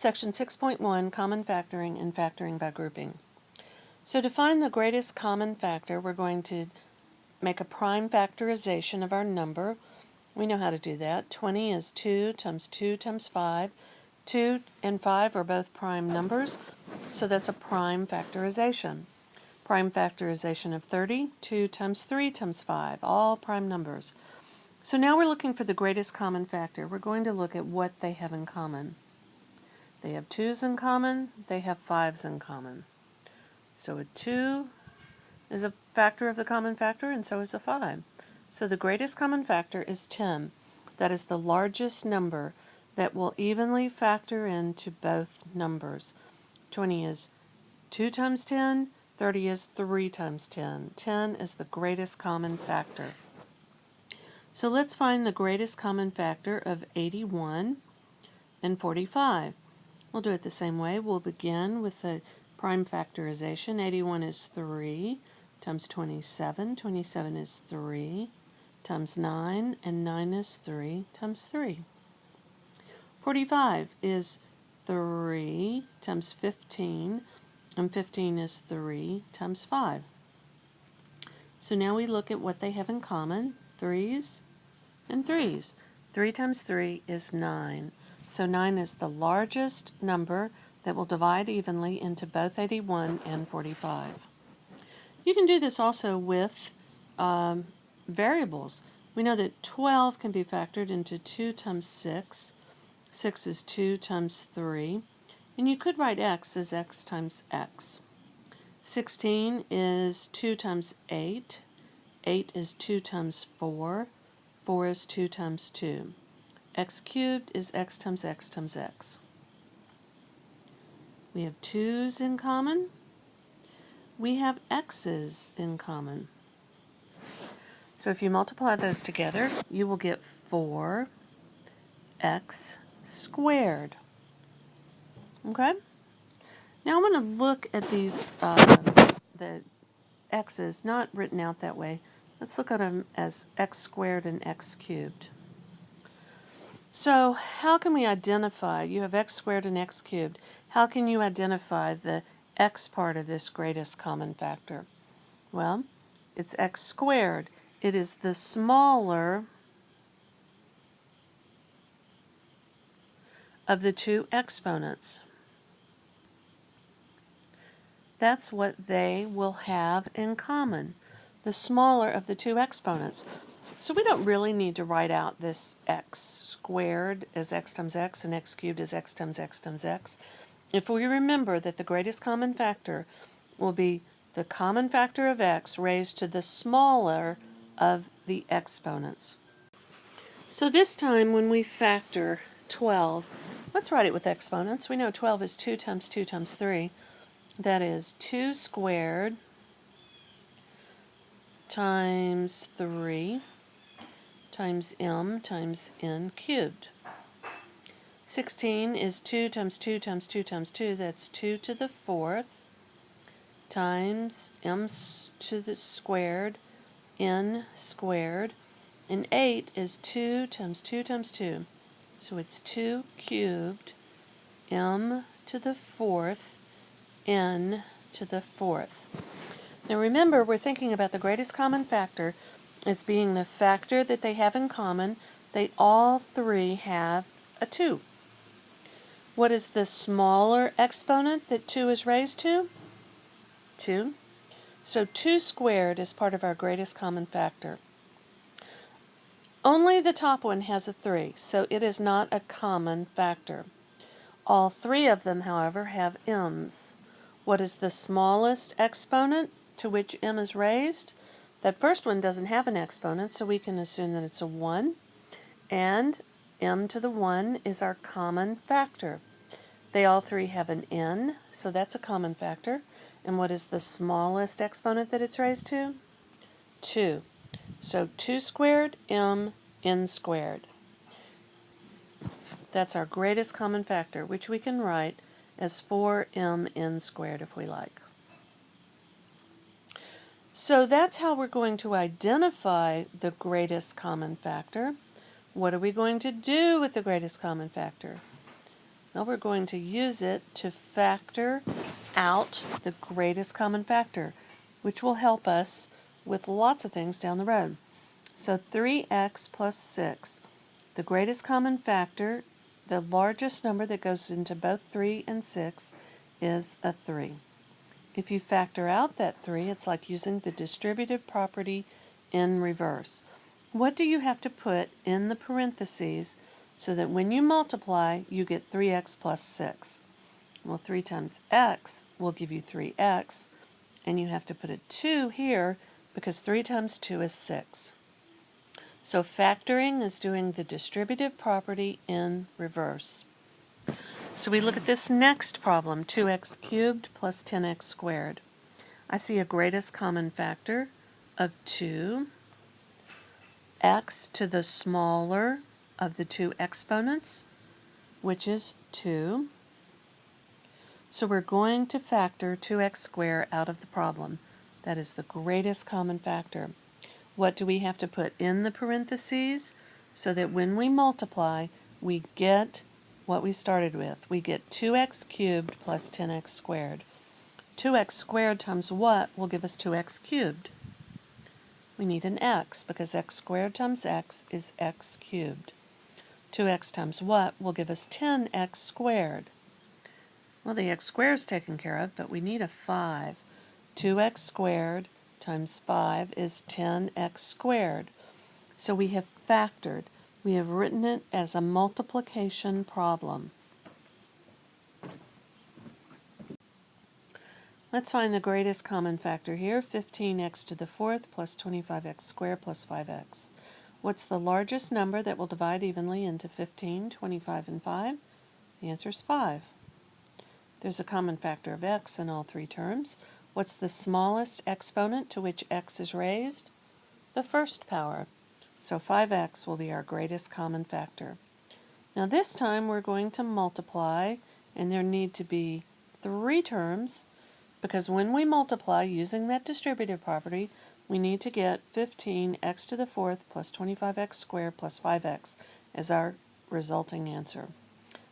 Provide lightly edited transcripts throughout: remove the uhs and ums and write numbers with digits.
Section 6.1, Common Factoring and Factoring by Grouping. So to find the greatest common factor, we're going to make a prime factorization of our number. We know how to do that. 20 is 2 times 5. 2 and 5 are both prime numbers, so that's a prime factorization. Prime factorization of 30, 2 times 3 times 5, all prime numbers. So now we're looking for the greatest common factor. We're going to look at what they have in common. They have 2's in common, they have 5's in common. So a 2 is a factor of the common factor, and so is a 5. So the greatest common factor is 10. That is the largest number that will evenly factor into both numbers. 20 is 2 times 10, 30 is 3 times 10. 10 is the greatest common factor. So let's find the greatest common factor of 81 and 45. We'll do it the same way. We'll begin with the prime factorization. 81 is 3 times 27. 27 is 3 times 9, and 9 is 3 times 3. 45 is 3 times 15, and 15 is 3 times 5. So now we look at what they have in common, 3's and 3's. 3 times 3 is 9. So 9 is the largest number that will divide evenly into both 81 and 45. You can do this also with variables. We know that 12 can be factored into 2 times 6. 6 is 2 times 3. And you could write x as x times x. 16 is 2 times 8. 8 is 2 times 4. 4 is 2 times 2. X cubed is x times x times x. We have 2's in common. We have x's in common. So if you multiply those together, you will get 4x squared. Okay? Now I'm going to look at these, the x's, not written out that way. Let's look at them as x squared and x cubed. So how can we identify, you have x squared and x cubed, how can you identify the x part of this greatest common factor? Well, it's x squared. It is the smaller of the two exponents. That's what they will have in common, the smaller of the two exponents. So we don't really need to write out this x squared as x times x and x cubed as x times x times x. If we remember that the greatest common factor will be the common factor of x raised to the smaller of the exponents. So this time when we factor 12, let's write it with exponents. We know 12 is 2 times 2 times 3. That is 2 squared times 3 times m times n cubed. 16 is 2 times 2 times 2 times 2. That's 2 to the 4th times m to the squared, n squared. And 8 is 2 times 2 times 2. So it's 2 cubed, m to the 4th, n to the 4th. Now remember, we're thinking about the greatest common factor as being the factor that they have in common. They all three have a 2. What is the smaller exponent that 2 is raised to? 2. So 2 squared is part of our greatest common factor. Only the top one has a 3, so it is not a common factor. All three of them, however, have m's. What is the smallest exponent to which m is raised? That first one doesn't have an exponent, so we can assume that it's a 1. And m to the 1 is our common factor. They all three have an n, so that's a common factor. And what is the smallest exponent that it's raised to? 2. So 2 squared, m, n squared. That's our greatest common factor, which we can write as 4mn squared if we like. So that's how we're going to identify the greatest common factor. What are we going to do with the greatest common factor? Well, we're going to use it to factor out the greatest common factor, which will help us with lots of things down the road. So 3x plus 6. The greatest common factor, the largest number that goes into both 3 and 6, is a 3. If you factor out that 3, it's like using the distributive property in reverse. What do you have to put in the parentheses so that when you multiply, you get 3x plus 6? Well, 3 times x will give you 3x, and you have to put a 2 here because 3 times 2 is 6. So factoring is doing the distributive property in reverse. So we look at this next problem, 2x cubed plus 10x squared. I see a greatest common factor of 2, x to the smaller of the two exponents, which is 2. So we're going to factor 2x squared out of the problem. That is the greatest common factor. What do we have to put in the parentheses so that when we multiply, we get what we started with? We get 2x cubed plus 10x squared. 2x squared times what will give us 2x cubed? We need an x because x squared times x is x cubed. 2x times what will give us 10x squared? Well, the x squared is taken care of, but we need a 5. 2x squared times 5 is 10x squared. So we have factored. We have written it as a multiplication problem. Let's find the greatest common factor here, 15x to the 4th plus 25x squared plus 5x. What's the largest number that will divide evenly into 15, 25, and 5? The answer is 5. There's a common factor of x in all three terms. What's the smallest exponent to which x is raised? The first power. So 5x will be our greatest common factor. Now this time we're going to multiply, and there need to be 3 terms, because when we multiply using that distributive property, we need to get 15x to the 4th plus 25x squared plus 5x as our resulting answer.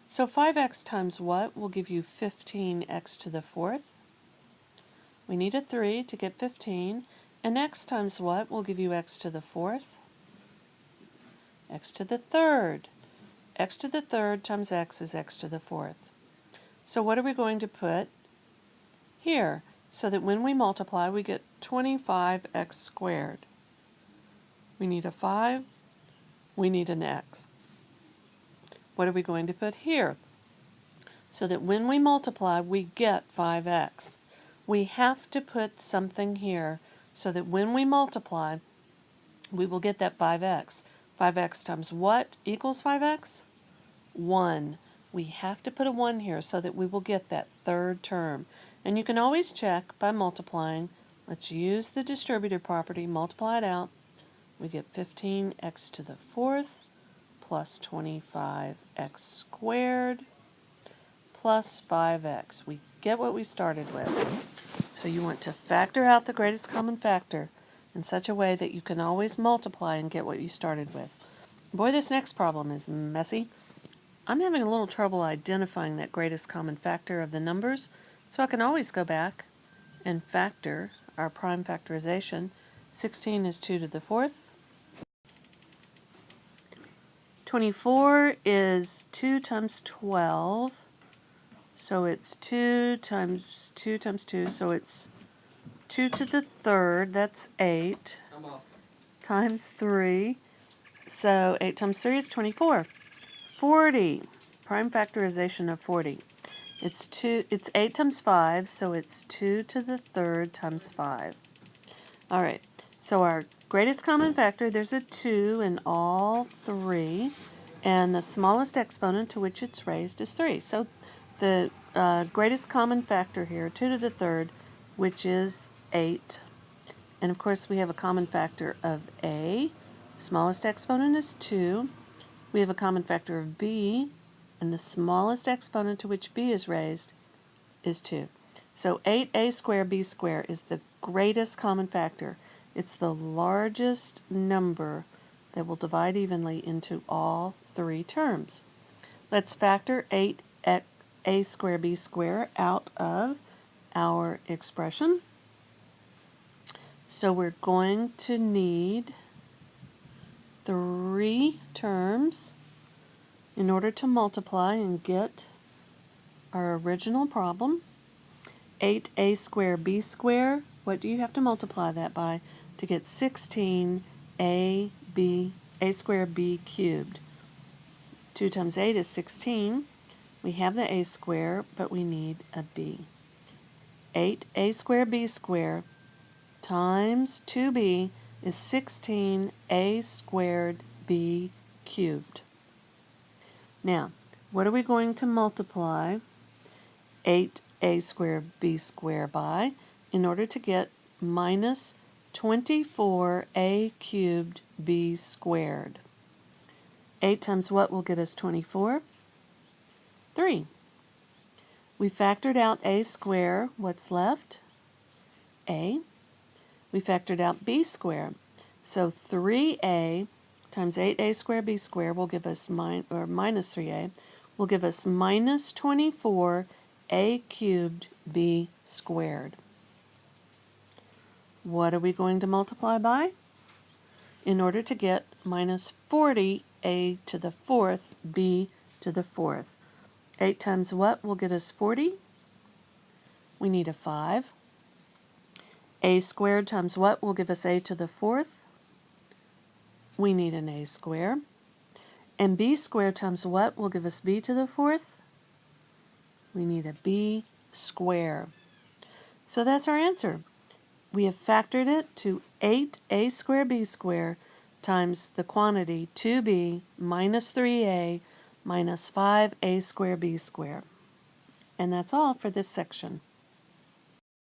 So 5x times what will give you 15x to the 4th? We need a 3 to get 15, and x times what will give you x to the 4th? X to the 3rd. X to the 3rd times x is x to the 4th. So what are we going to put here so that when we multiply we get 25x squared? We need a 5, we need an x. What are we going to put here so that when we multiply we get 5x? We have to put something here so that when we multiply we will get that 5x. 5x times what equals 5x? 1. We have to put a 1 here so that we will get that third term. And you can always check by multiplying. Let's use the distributive property, multiply it out. We get 15x to the 4th plus 25x squared plus 5x. We get what we started with. So you want to factor out the greatest common factor in such a way that you can always multiply and get what you started with. Boy, this next problem is messy. I'm having a little trouble identifying that greatest common factor of the numbers, so I can always go back and factor our prime factorization. 16 is 2 to the 4th. 24 is 2 times 12, so it's 2 times 2 times 2, so it's 2 to the 3rd, that's 8, times 3, so 8 times 3 is 24. 40, prime factorization of 40. It's 8 times 5, so it's 2 to the 3rd times 5. All right, so our greatest common factor, there's a 2 in all 3, and the smallest exponent to which it's raised is 3. So the greatest common factor here, 2 to the 3rd, which is 8. And of course we have a common factor of a. Smallest exponent is 2. We have a common factor of b, and the smallest exponent to which b is raised is 2. So 8a squared b squared is the greatest common factor. It's the largest number that will divide evenly into all 3 terms. Let's factor 8 a squared b squared out of our expression. So we're going to need 3 terms in order to multiply and get our original problem. 8a squared b squared, what do you have to multiply that by to get 16a squared b cubed? 2 times 8 is 16. We have the a squared, but we need a b. 8a squared b squared times 2b is 16a squared b cubed. Now, what are we going to multiply 8a squared b squared by in order to get minus 24a cubed b squared? 8 times what will get us 24? 3. We factored out a squared. What's left? A. We factored out b squared. So 3a times 8a squared b squared will give us minus 3a will give us minus 24a cubed b squared. What are we going to multiply by? In order to get minus 40a to the 4th b to the 4th. 8 times what will get us 40? We need a 5. A squared times what will give us a to the 4th? We need an a squared. And b squared times what will give us b to the 4th? We need a b squared. So that's our answer. We have factored it to 8a squared b squared times the quantity 2b minus 3a minus 5a squared b squared. And that's all for this section.